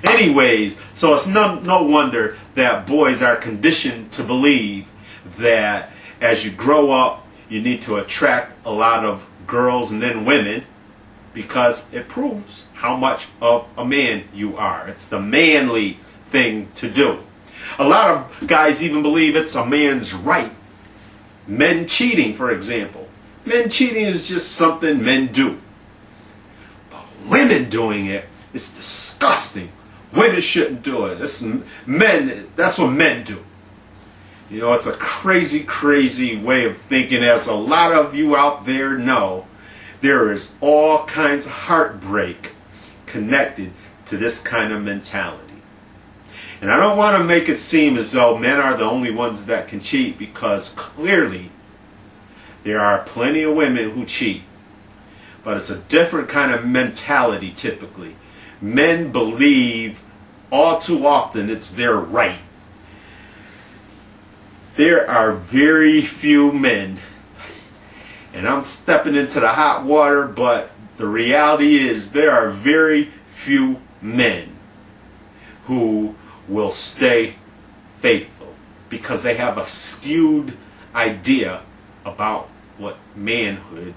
Anyways, so it's no wonder that boys are conditioned to believe that as you grow up, you need to attract a lot of girls and then women, because it proves how much of a man you are. It's the manly thing to do. A lot of guys even believe it's a man's right. Men cheating, for example. Men cheating is just something men do. But women doing it is disgusting. Women shouldn't do it. That's what men do. You know, it's a crazy, crazy way of thinking. As a lot of you out there know, there is all kinds of heartbreak connected to this kind of mentality. And I don't want to make it seem as though men are the only ones that can cheat, because clearly there are plenty of women who cheat. But it's a different kind of mentality typically. Men believe all too often it's their right. There are very few men, and I'm stepping into the hot water, but the reality is there are very few men who will stay faithful, because they have a skewed idea about what manhood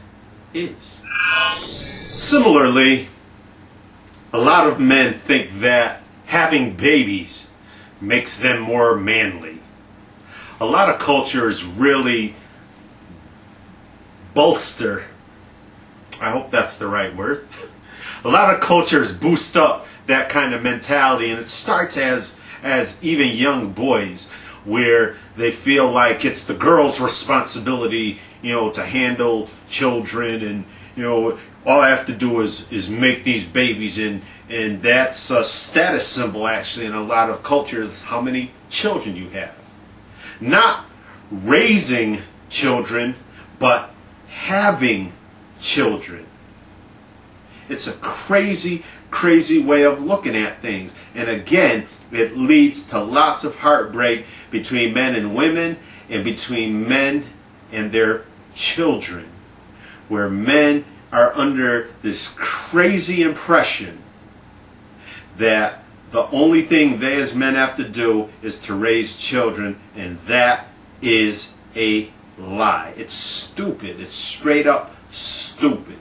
is. Similarly, a lot of men think that having babies makes them more manly. A lot of cultures really bolster, I hope that's the right word, a lot of cultures boost up that kind of mentality, and it starts as even young boys, where they feel like it's the girl's responsibility, you know, to handle children, and you know, all I have to do is make these babies, and that's a status symbol actually in a lot of cultures, how many children you have. Not raising children, but having children. It's a crazy, crazy way of looking at things. And again, it leads to lots of heartbreak between men and women, and between men and their children, where men are under this crazy impression that the only thing they as men have to do is to raise children, and that is a lie. It's stupid. It's straight up stupid.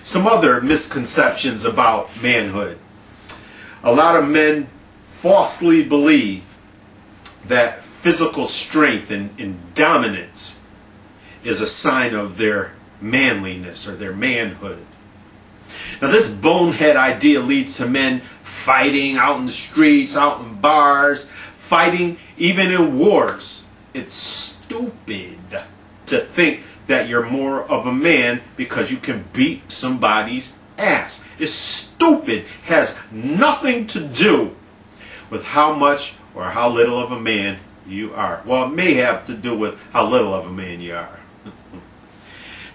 Some other misconceptions about manhood. A lot of men falsely believe that physical strength and dominance is a sign of their manliness or their manhood. Now, this bonehead idea leads to men fighting out in the streets, out in bars, fighting even in wars. It's stupid to think that you're more of a man because you can beat somebody's ass. It's stupid. Has nothing to do with how much or how little of a man you are. Well, it may have to do with how little of a man you are.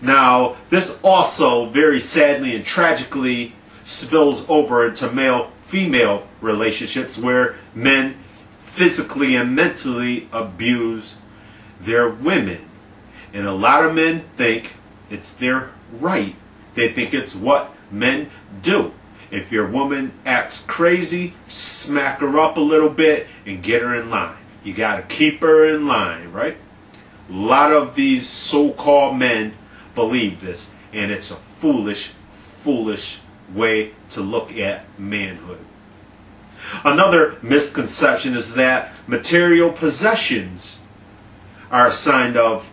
Now, this also very sadly and tragically spills over into male-female relationships, where men physically and mentally abuse their women. And a lot of men think it's their right. They think it's what men do. If your woman acts crazy, smack her up a little bit and get her in line. You got to keep her in line, right? A lot of these so-called men believe this, and it's a foolish, foolish way to look at manhood. Another misconception is that material possessions are a sign of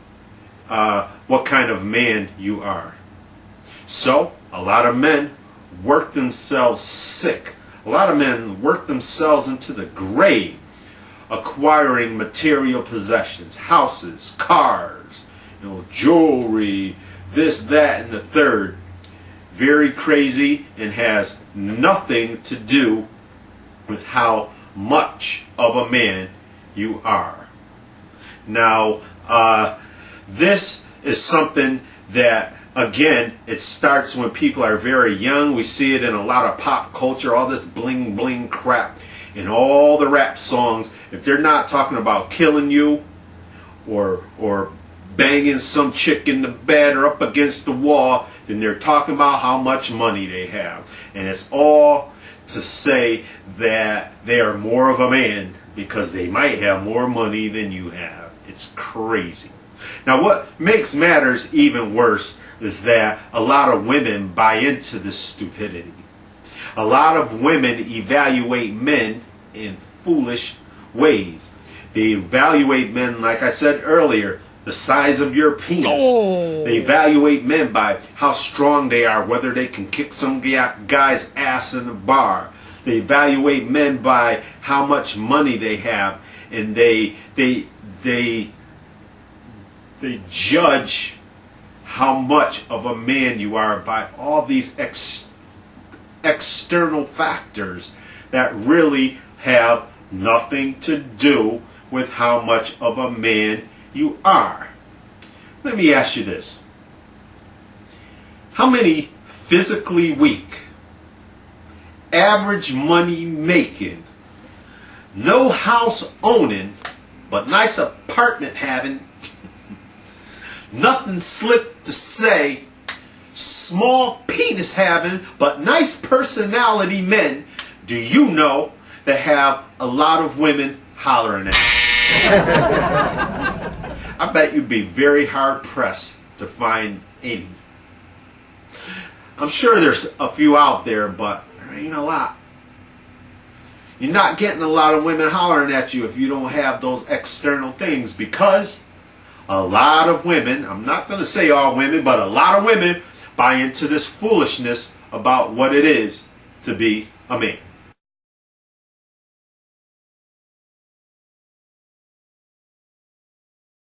what kind of man you are. So, a lot of men work themselves sick. A lot of men work themselves into the grave acquiring material possessions, houses, cars, jewelry, this, that, and the third. Very crazy, and has nothing to do with how much of a man you are. Now, this is something that, again, it starts when people are very young. We see it in a lot of pop culture, all this bling bling crap in all the rap songs. If they're not talking about killing you or banging some chick in the bed or up against the wall, then they're talking about how much money they have. And it's all to say that they are more of a man because they might have more money than you have. It's crazy. Now, what makes matters even worse is that a lot of women buy into this stupidity. A lot of women evaluate men in foolish ways. They evaluate men, like I said earlier, the size of your penis. Oh. They evaluate men by how strong they are, whether they can kick some guy's ass in a bar. They evaluate men by how much money they have, and they judge how much of a man you are by all these external factors that really have nothing to do with how much of a man you are. Let me ask you this. How many physically weak, average money making, no house owning, but nice apartment having, nothing slick to say, small penis having, but nice personality men do you know that have a lot of women hollering at you? I bet you'd be very hard pressed to find any. I'm sure there's a few out there, but there ain't a lot. You're not getting a lot of women hollering at you if you don't have those external things, because a lot of women, I'm not going to say all women, but a lot of women buy into this foolishness about what it is to be a man.